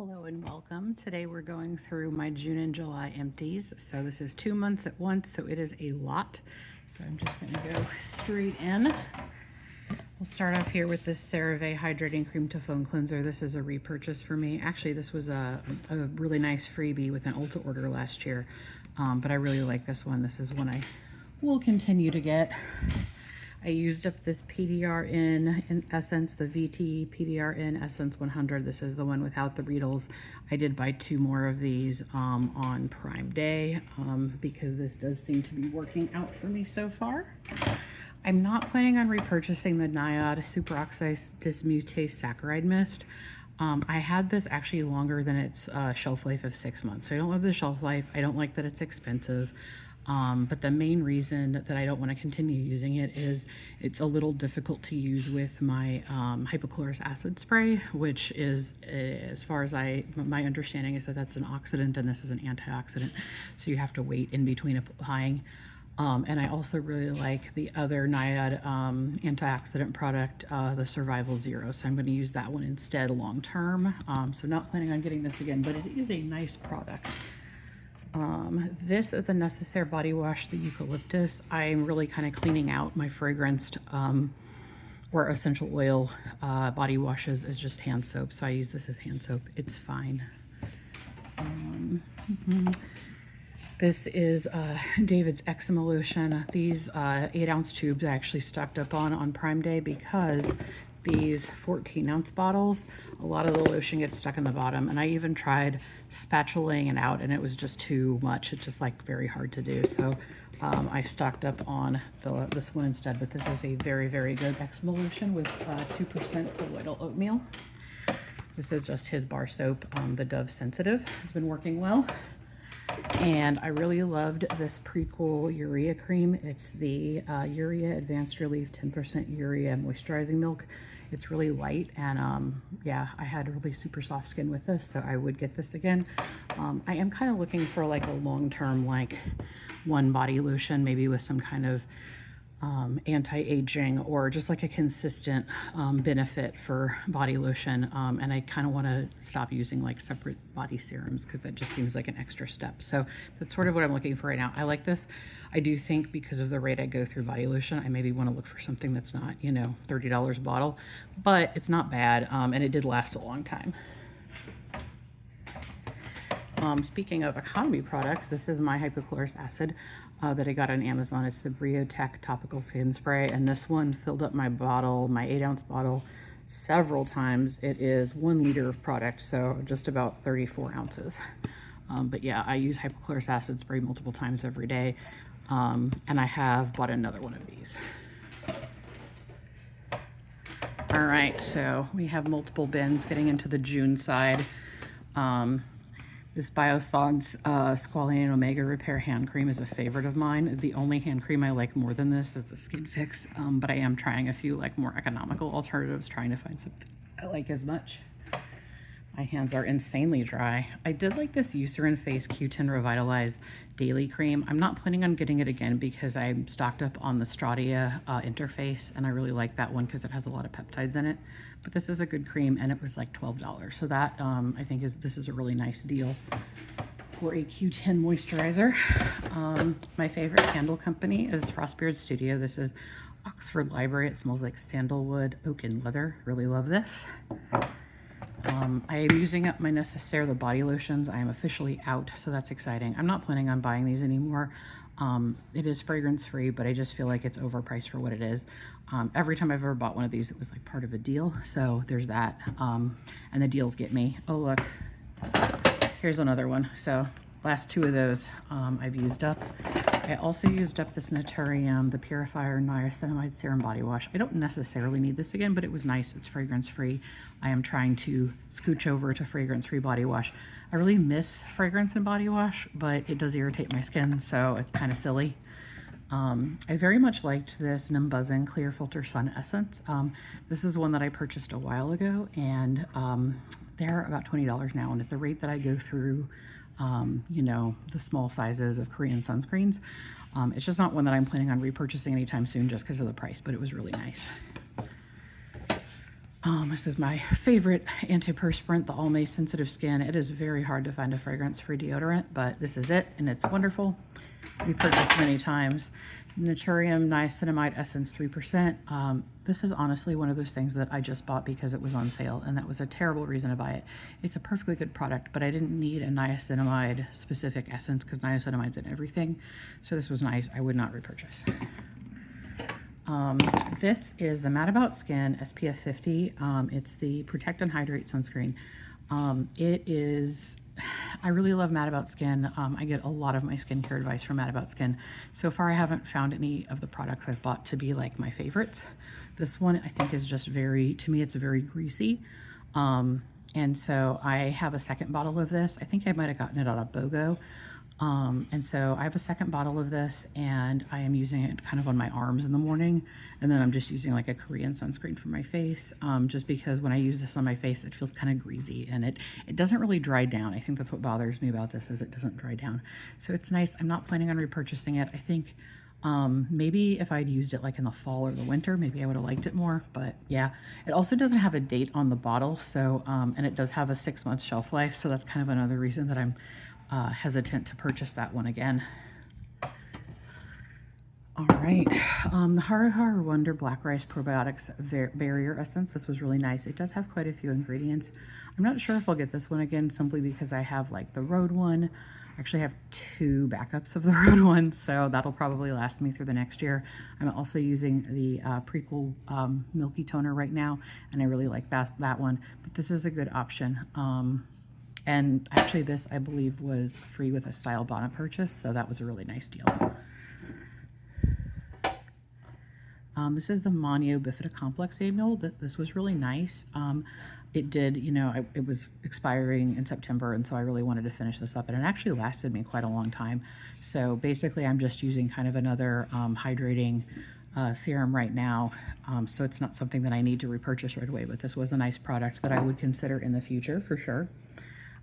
Hello and welcome. Today we're going through my June and July empties. So this is 2 months at once, so it is a lot. So I'm just going to go straight in. We'll start off here with this CeraVe Hydrating Cream to Foam Cleanser. This is a repurchase for me. Actually, this was a really nice freebie with an Ulta order last year, but I really like this one. This is one I will continue to get. I used up this PDR in Essence, the VT PDR in Essence 100. This is the one without the Beetles. I did buy 2 more of these on Prime Day because this does seem to be working out for me so far. I'm not planning on repurchasing the Niod Superoxide Dismutase Saccharide Mist. I had this actually longer than its shelf life of 6 months. So I don't love the shelf life. I don't like that it's expensive. But the main reason that I don't want to continue using it is it's a little difficult to use with my hypochlorous acid spray, which is, as far as my understanding is that that's an oxidant and this is an antioxidant. So you have to wait in between applying. And I also really like the other Niod antioxidant product, the Survival Zero. So I'm going to use that one instead long term. So not planning on getting this again, but it is a nice product. This is the Necessaire body wash, the eucalyptus. I'm really kind of cleaning out my fragranced or essential oil body washes as just hand soap. So I use this as hand soap. It's fine. This is David's eczema lotion. These 8-ounce tubes I actually stocked up on Prime Day because these 14-ounce bottles, a lot of the lotion gets stuck in the bottom, and I even tried spatulaing it out and it was just too much. It's just like very hard to do. So I stocked up on this one instead, but this is a very, very good eczema lotion with 2% colloidal oatmeal. This is just his bar soap. The Dove Sensitive has been working well. And I really loved this Prequel Urea Cream. It's the Urea Advanced Relief 10% Urea Moisturizing Milk. It's really light, and yeah, I had really super soft skin with this, so I would get this again. I am kind of looking for like a long-term, like one body lotion, maybe with some kind of anti-aging or just like a consistent benefit for body lotion, and I kind of want to stop using like separate body serums because that just seems like an extra step. So that's sort of what I'm looking for right now. I like this. I do think because of the rate I go through body lotion, I maybe want to look for something that's not, you know, $30 a bottle, but it's not bad, and it did last a long time. Speaking of economy products, this is my hypochlorous acid that I got on Amazon. It's the Briotech Topical Skin Spray, and this one filled up my bottle, my 8-ounce bottle, several times. It is 1 liter of product, so just about 34 ounces. But yeah, I use hypochlorous acid spray multiple times every day, and I have bought another one of these. All right, so we have multiple bins getting into the June side. This Biossance Squalane and Omega Repair hand cream is a favorite of mine. The only hand cream I like more than this is the Skin Fix, but I am trying a few like more economical alternatives, trying to find something I like as much. My hands are insanely dry. I did like this Eucerin Face Q10 Revitalize Daily Cream. I'm not planning on getting it again because I'm stocked up on the Stratia interface, and I really like that one because it has a lot of peptides in it. But this is a good cream, and it was like $12. So that I think this is a really nice deal for a Q10 moisturizer. My favorite candle company is Frostbeard Studio. This is Oxford Library. It smells like sandalwood, oak, and leather. Really love this. I am using up my Necessaire, the body lotions. I am officially out, so that's exciting. I'm not planning on buying these anymore. It is fragrance free, but I just feel like it's overpriced for what it is. Every time I've ever bought one of these, it was like part of a deal. So there's that. And the deals get me. Oh, look, here's another one. So last 2 of those I've used up. I also used up this Naturium, the Purifier Niacinamide Serum Body Wash. I don't necessarily need this again, but it was nice. It's fragrance free. I am trying to scooch over to fragrance free body wash. I really miss fragrance in body wash, but it does irritate my skin, so it's kind of silly. I very much liked this Nimbuzzin Clear Filter Sun Essence. This is one that I purchased a while ago, and they're about $20 now. And at the rate that I go through, you know, the small sizes of Korean sunscreens, it's just not one that I'm planning on repurchasing anytime soon just because of the price, but it was really nice. This is my favorite antiperspirant, the Almay Sensitive Skin. It is very hard to find a fragrance-free deodorant, but this is it, and it's wonderful. We purchased many times. Naturium Niacinamide Essence 3%. This is honestly one of those things that I just bought because it was on sale, and that was a terrible reason to buy it. It's a perfectly good product, but I didn't need a niacinamide specific essence because niacinamide's in everything. So this was nice. I would not repurchase. This is the Mad About Skin SPF 50. It's the Protect and Hydrate sunscreen. I really love Mad About Skin. I get a lot of my skincare advice from Mad About Skin. So far, I haven't found any of the products I've bought to be like my favorites. This one, I think, is just to me, it's very greasy. And so I have a second bottle of this. I think I might have gotten it on a BOGO. And so I have a second bottle of this, and I am using it kind of on my arms in the morning, and then I'm just using like a Korean sunscreen for my face, just because when I use this on my face it feels kind of greasy, and it doesn't really dry down. I think that's what bothers me about this, is it doesn't dry down. So it's nice. I'm not planning on repurchasing it. I think maybe if I'd used it like in the fall or the winter, maybe I would have liked it more. But yeah, it also doesn't have a date on the bottle, so and it does have a 6-month shelf life, so that's kind of another reason that I'm hesitant to purchase that one again. All right, the Hara Hara Wonder Black Rice Probiotics Barrier Essence. This was really nice. It does have quite a few ingredients. I'm not sure if I'll get this one again, simply because I have like the Rhode one. I actually have 2 backups of the Rhode one, so that'll probably last me through the next year. I'm also using the Prequel Milky Toner right now, and I really like that one, but this is a good option. And actually this, I believe, was free with a Style Bonnet purchase, so that was a really nice deal. This is the Monio Bifida Complex Annual. This was really nice. It did, it was expiring in September, and so I really wanted to finish this up, and it actually lasted me quite a long time. So basically I'm just using kind of another hydrating serum right now, so it's not something that I need to repurchase right away, but this was a nice product that I would consider in the future for sure.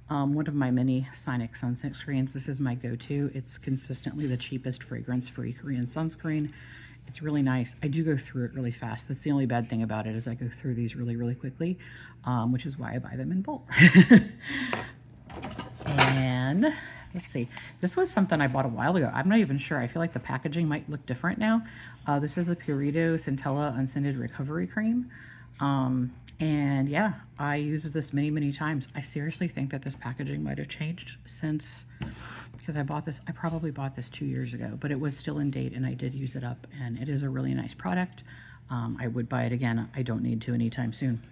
One of my many Sinic sunscreens. This is my go-to. It's consistently the cheapest fragrance-free Korean sunscreen. It's really nice. I do go through it really fast. That's the only bad thing about it, is I go through these really, really quickly, which is why I buy them in bulk. And let's see. This was something I bought a while ago. I'm not even sure. I feel like the packaging might look different now. This is the Purito Centella Unscented Recovery Cream. And yeah, I used this many, many times. I seriously think that this packaging might have changed since, because I probably bought this 2 years ago, but it was still in date and I did use it up, and it is a really nice product. I would buy it again. I don't need to anytime soon.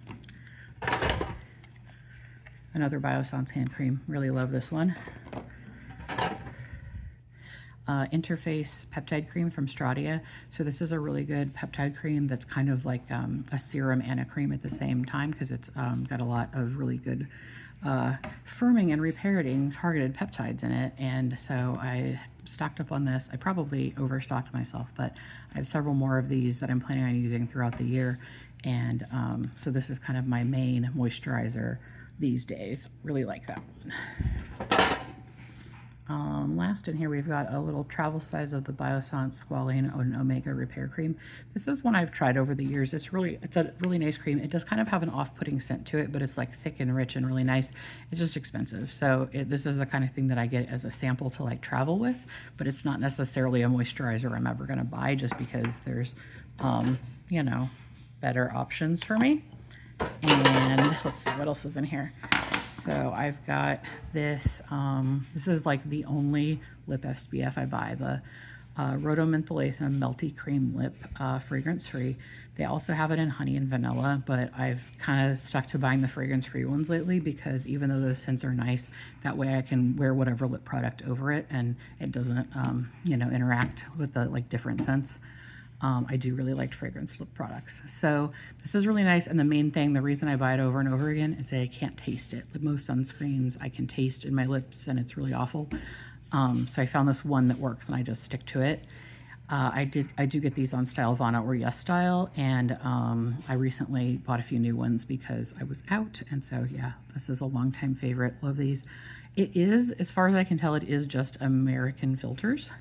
Another Biossance hand cream. Really love this one. Interface peptide cream from Stratia. So this is a really good peptide cream that's kind of like a serum and a cream at the same time, because it's got a lot of really good firming and repairing targeted peptides in it. And so I stocked up on this. I probably overstocked myself, but I have several more of these that I'm planning on using throughout the year. And so this is kind of my main moisturizer these days. Really like that one. Last in here, we've got a little travel size of the Biossance Squalane and Omega Repair Cream. This is one I've tried over the years. It's a really nice cream. It does kind of have an off-putting scent to it, but it's like thick and rich and really nice. It's just expensive. So this is the kind of thing that I get as a sample to like travel with, but it's not necessarily a moisturizer I'm ever going to buy, just because there's, better options for me. And let's see what else is in here. So I've got this, this is like the only lip SPF I buy, the Rhodomentholatum Melty Cream Lip, fragrance-free. They also have it in honey and vanilla, but I've kind of stuck to buying the fragrance-free ones lately, because even though those scents are nice, that way I can wear whatever lip product over it, and it doesn't, interact with the like different scents. I do really like fragrance lip products. So this is really nice. And the main thing, the reason I buy it over and over again, is that I can't taste it. With most sunscreens, I can taste in my lips and it's really awful. So I found this one that works and I just stick to it. I do get these on Style Vana or Yes Style. And I recently bought a few new ones because I was out. And so yeah, this is a longtime favorite. Love these. It is, as far as I can tell, it is just American filters.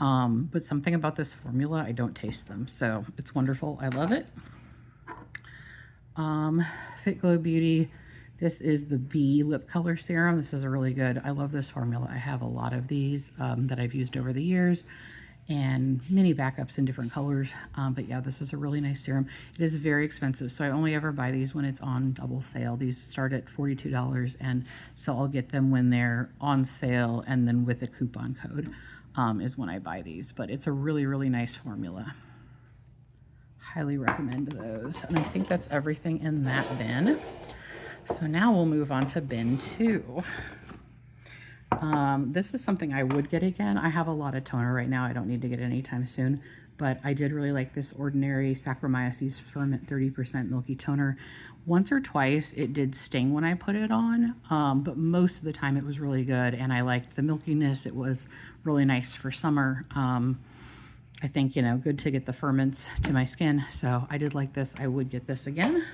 But something about this formula, I don't taste them. So it's wonderful. I love it. Fit Glow Beauty. This is the B Lip Color Serum. This is a really good, I love this formula. I have a lot of these that I've used over the years and many backups in different colors. But yeah, this is a really nice serum. It is very expensive, so I only ever buy these when it's on double sale. These start at $42, and so I'll get them when they're on sale, and then with a coupon code is when I buy these. But it's a really, really nice formula. Highly recommend those. And I think that's everything in that bin. So now we'll move on to bin 2. This is something I would get again. I have a lot of toner right now. I don't need to get it anytime soon, but I did really like this Ordinary Saccharomyces Ferment 30% Milky Toner. Once or twice it did sting when I put it on, but most of the time it was really good, and I liked the milkiness. It was really nice for summer. I think, you know, good to get the ferments to my skin, so I did like this. I would get this again.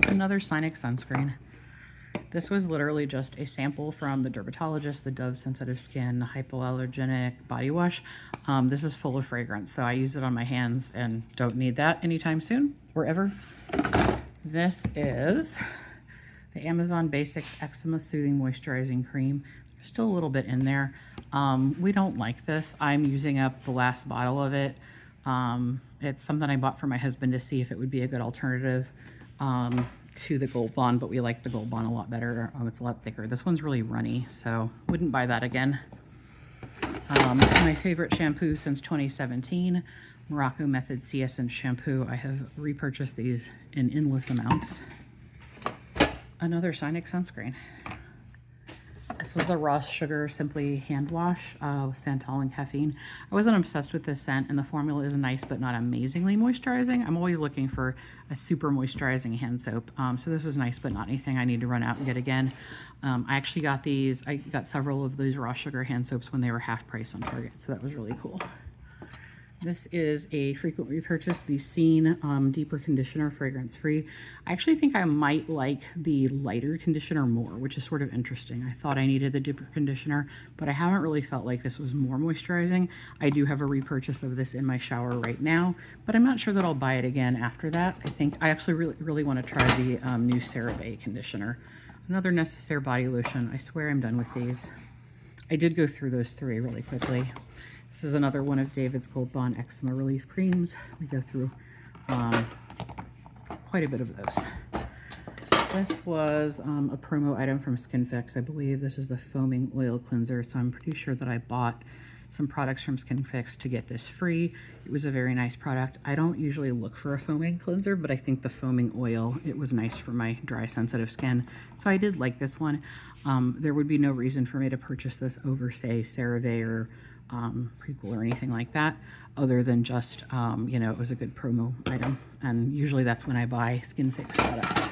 Another Sinex sunscreen. This was literally just a sample from the dermatologist, the Dove Sensitive Skin Hypoallergenic Body Wash. This is full of fragrance, so I use it on my hands and don't need that anytime soon or ever. This is the Amazon Basics Eczema Soothing Moisturizing Cream. There's still a little bit in there. We don't like this. I'm using up the last bottle of it. It's something I bought for my husband to see if it would be a good alternative to the Gold Bond, but we like the Gold Bond a lot better. It's a lot thicker. This one's really runny, so wouldn't buy that again. My favorite shampoo since 2017, Morocco Method Sea Essence shampoo. I have repurchased these in endless amounts. Another Sinex sunscreen. This was the Ross Sugar Simply Hand Wash with santal and caffeine. I wasn't obsessed with this scent, and the formula is nice but not amazingly moisturizing. I'm always looking for a super moisturizing hand soap. So this was nice but not anything I need to run out and get again. I actually got these. I got several of these Ross Sugar hand soaps when they were half price on Target, so that was really cool. This is a frequent repurchase, the Scene Deeper Conditioner, fragrance free. I actually think I might like the lighter conditioner more, which is sort of interesting. I thought I needed the deeper conditioner, but I haven't really felt like this was more moisturizing. I do have a repurchase of this in my shower right now, but I'm not sure that I'll buy it again after that. I think I actually really want to try the new CeraVe conditioner. Another Necessaire body lotion. I swear I'm done with these. I did go through those 3 really quickly. This is another one of David's Gold Bond Eczema Relief Creams. We go through quite a bit of those. This was a promo item from Skin Fix. I believe this is the Foaming Oil Cleanser, so I'm pretty sure that I bought some products from Skin Fix to get this free. It was a very nice product. I don't usually look for a foaming cleanser, but I think the foaming oil, it was nice for my dry, sensitive skin. So I did like this one. There would be no reason for me to purchase this over, say, CeraVe or Prequel or anything like that, other than just, you know, it was a good promo item. And usually that's when I buy Skin Fix products.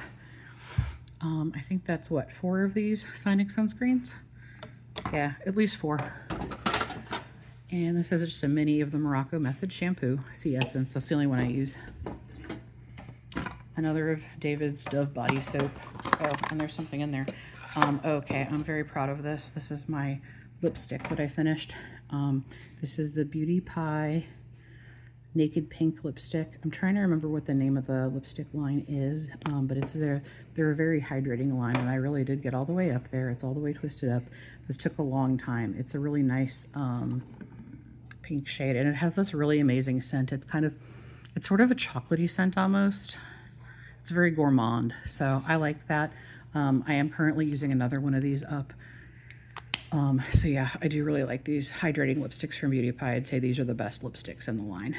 I think that's what, 4 of these Sinex sunscreens? Yeah, at least 4. And this is just a mini of the Morocco Method shampoo, Sea Essence. That's the only one I use. Another of David's Dove body soap. Oh, and there's something in there. Okay, I'm very proud of this. This is my lipstick that I finished. This is the Beauty Pie Naked Pink lipstick. I'm trying to remember what the name of the lipstick line is, but it's they're a very hydrating line, and I really did get all the way up there. It's all the way twisted up. This took a long time. It's a really nice pink shade, and it has this really amazing scent. It's sort of a chocolatey scent almost. It's very gourmand, so I like that. I am currently using another one of these up. So yeah, I do really like these hydrating lipsticks from Beauty Pie. I'd say these are the best lipsticks in the line.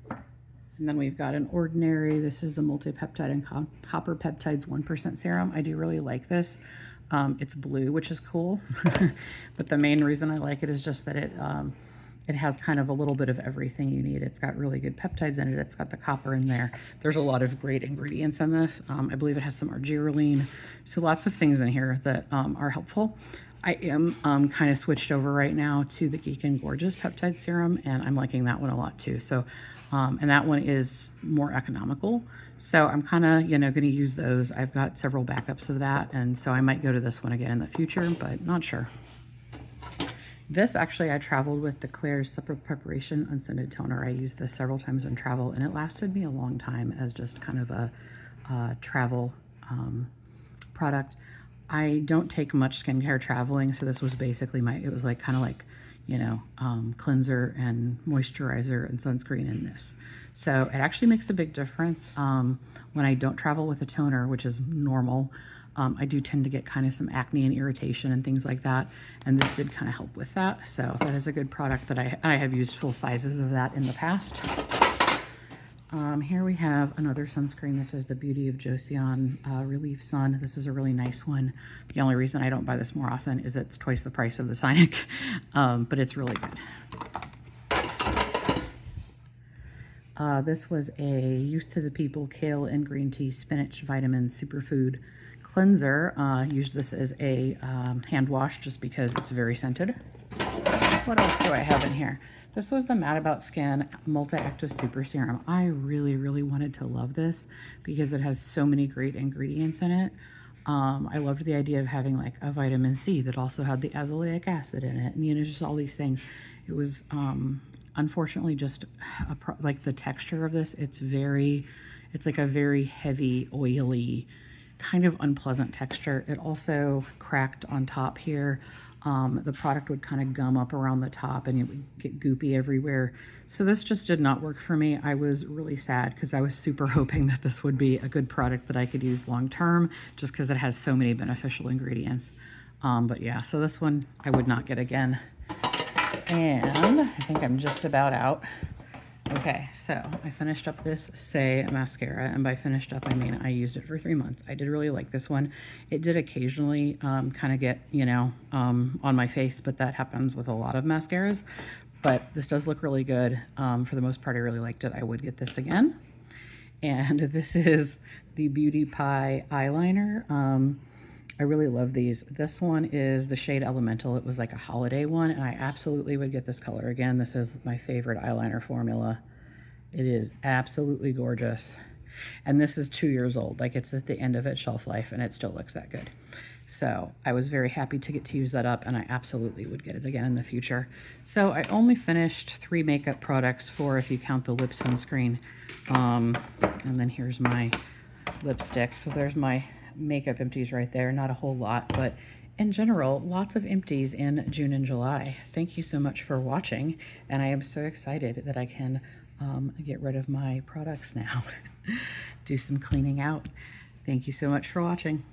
And then we've got an Ordinary. This is the Multipeptide and Copper Peptides 1% Serum. I do really like this. It's blue, which is cool. But the main reason I like it is just that it has kind of a little bit of everything you need. It's got really good peptides in it. It's got the copper in there. There's a lot of great ingredients in this. I believe it has some argireline. So lots of things in here that are helpful. I am kind of switched over right now to the Geek and Gorgeous Peptide Serum, and I'm liking that one a lot too. So, and that one is more economical. So I'm kind of, you know, going to use those. I've got several backups of that, and so I might go to this one again in the future, but not sure. This actually, I traveled with the Claire's Separate Preparation Unscented Toner. I used this several times on travel, and it lasted me a long time as just kind of a travel product. I don't take much skincare traveling, so this was basically it was like kind of like, you know, cleanser and moisturizer and sunscreen in this. So it actually makes a big difference. When I don't travel with a toner, which is normal, I do tend to get kind of some acne and irritation and things like that, and this did kind of help with that. So that is a good product that I have used full sizes of that in the past. Here we have another sunscreen. This is the Beauty of Joseon Relief Sun. This is a really nice one. The only reason I don't buy this more often is it's twice the price of the Cynic, but it's really good. This was a Youth to the People Kale and Green Tea Spinach Vitamin Superfood Cleanser. Used this as a hand wash just because it's very scented. What else do I have in here? This was the Mad About Skin Multi-Active Super Serum. I really, really wanted to love this because it has so many great ingredients in it. I loved the idea of having like a vitamin C that also had the azelaic acid in it, and you know, just all these things. It was unfortunately just like the texture of this. It's like a very heavy, oily, kind of unpleasant texture. It also cracked on top here. The product would kind of gum up around the top and it would get goopy everywhere. So this just did not work for me. I was really sad because I was super hoping that this would be a good product that I could use long term, just because it has so many beneficial ingredients. But yeah, so this one I would not get again. And I think I'm just about out. Okay, so I finished up this Say mascara, and by finished up, I mean I used it for 3 months. I did really like this one. It did occasionally kind of get, you know, on my face, but that happens with a lot of mascaras. But this does look really good. For the most part, I really liked it. I would get this again. And this is the Beauty Pie eyeliner. I really love these. This one is the shade Elemental. It was like a holiday one, and I absolutely would get this color again. This is my favorite eyeliner formula. It is absolutely gorgeous. And this is 2 years old. Like, it's at the end of its shelf life, and it still looks that good. So I was very happy to get to use that up, and I absolutely would get it again in the future. So I only finished 3 makeup products, 4 if you count the lip sunscreen. And then here's my lipstick. So there's my makeup empties right there. Not a whole lot, but in general, lots of empties in June and July. Thank you so much for watching, and I am so excited that I can get rid of my products now. Do some cleaning out. Thank you so much for watching.